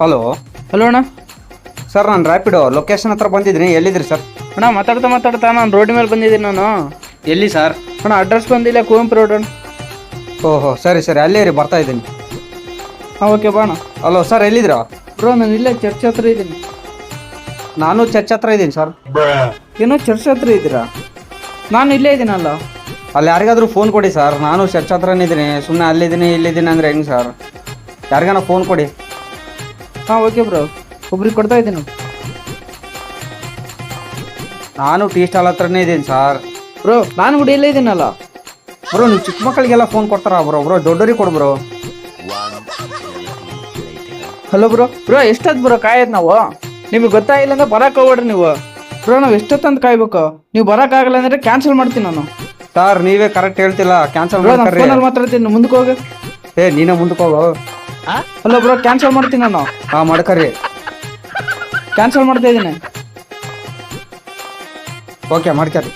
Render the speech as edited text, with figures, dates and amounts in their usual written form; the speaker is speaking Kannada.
ಹಲೋ ಹಲೋ ಅಣ್ಣ. ಸರ್, ನಾನು ರ್ಯಾಪಿಡೋ ಲೊಕೇಶನ್ ಹತ್ರ ಬಂದಿದ್ದೀನಿ. ಎಲ್ಲಿದ್ರಿ ಸರ್? ಅಣ್ಣ ಮಾತಾಡ್ತಾ ನಾನು ರೋಡ್ ಮೇಲೆ ಬಂದಿದ್ದೀನಿ ನಾನು. ಎಲ್ಲಿ ಸರ್? ಅಣ್ಣ ಅಡ್ರೆಸ್ ಬಂದಿಲ್ಲ, ಕುವೆಂಪು ರೋಡ್ ಅಣ್ಣ. ಓಹೋ, ಸರಿ ಸರಿ, ಅಲ್ಲೇ ರೀ, ಬರ್ತಾ ಇದ್ದೀನಿ. ಹಾಂ ಓಕೆ ಬಾ ಅಣ್ಣ. ಹಲೋ ಸರ್, ಎಲ್ಲಿದ್ದೀರಾ? ಬ್ರೋ ನಾನು ಇಲ್ಲೇ ಚರ್ಚ್ ಹತ್ರ ಇದ್ದೀನಿ. ನಾನು ಚರ್ಚ್ ಹತ್ರ ಇದ್ದೀನಿ ಸರ್. ಏನೋ ಚರ್ಚ್ ಹತ್ರ ಇದ್ದೀರಾ? ನಾನು ಇಲ್ಲೇ ಇದ್ದೀನಲ್ಲ. ಅಲ್ಲಿ ಯಾರಿಗಾದ್ರೂ ಫೋನ್ ಕೊಡಿ ಸರ್. ನಾನು ಚರ್ಚ್ ಹತ್ರನೇ ಇದ್ದೀನಿ. ಸುಮ್ಮನೆ ಅಲ್ಲಿದ್ದೀನಿ ಇಲ್ಲಿದ್ದೀನಿ ಅಂದರೆ ಹೆಂಗೆ ಸರ್? ಯಾರಿಗಾನ ಫೋನ್ ಕೊಡಿ. ಹಾಂ ಓಕೆ ಬ್ರೋ, ಒಬ್ರಿಗೆ ಕೊಡ್ತಾ ಇದ್ದೀನಿ. ನಾನು ಟೀ ಸ್ಟಾಲ್ ಹತ್ರನೇ ಇದ್ದೀನಿ ಸರ್. ಬ್ರೋ ನಾನು ಕೂಡ ಇಲ್ಲೇ ಇದ್ದೀನಲ್ಲ. ಬ್ರೋ, ನೀವು ಚಿಕ್ಕ ಮಕ್ಕಳಿಗೆಲ್ಲ ಫೋನ್ ಕೊಡ್ತಾರಾ ಬ್ರೋ? ದೊಡ್ಡವ್ರಿಗೆ ಕೊಡು ಬ್ರೋ. ಹಲೋ ಬ್ರೋ ಎಷ್ಟೊತ್ತು ಬ್ರೋ ಕಾಯೋದು ನಾವು? ನಿಮಗೆ ಗೊತ್ತಾಗಿಲ್ಲ ಅಂದ್ರೆ ಬರಕ್ಕೆ ಹೋಗ್ಬೇಡ್ರಿ ನೀವು. ಬ್ರೋ ನಾವು ಎಷ್ಟೊತ್ತಂತ ಕಾಯ್ಬೇಕು? ನೀವು ಬರೋಕ್ಕಾಗಲ್ಲ ಅಂದರೆ ಕ್ಯಾನ್ಸಲ್ ಮಾಡ್ತೀನಿ ನಾನು. ಸರ್, ನೀವೇ ಕರೆಕ್ಟ್ ಹೇಳ್ತಿಲ್ಲ. ಕ್ಯಾನ್ಸಲ್ ಬ್ರೋ ನಾನು ಮಾಡ್ತಾರೆ. ಫೋನಲ್ಲಿ ಮಾತಾಡ್ತೀನಿ, ಮುಂದಕ್ಕೆ ಹೋಗು. ನೀನೇ ಮುಂದಕ್ಕೆ ಹೋಗು. ಹಲೋ ಬ್ರೋ, ಕ್ಯಾನ್ಸಲ್ ಮಾಡ್ತೀನಿ ನಾನು. ಹಾಂ, ಮಾಡ್ಕರಿ. ಕ್ಯಾನ್ಸಲ್ ಮಾಡ್ತಾ ಇದ್ದೀನಿ. ಓಕೆ, ಮಾಡ್ಕರಿ.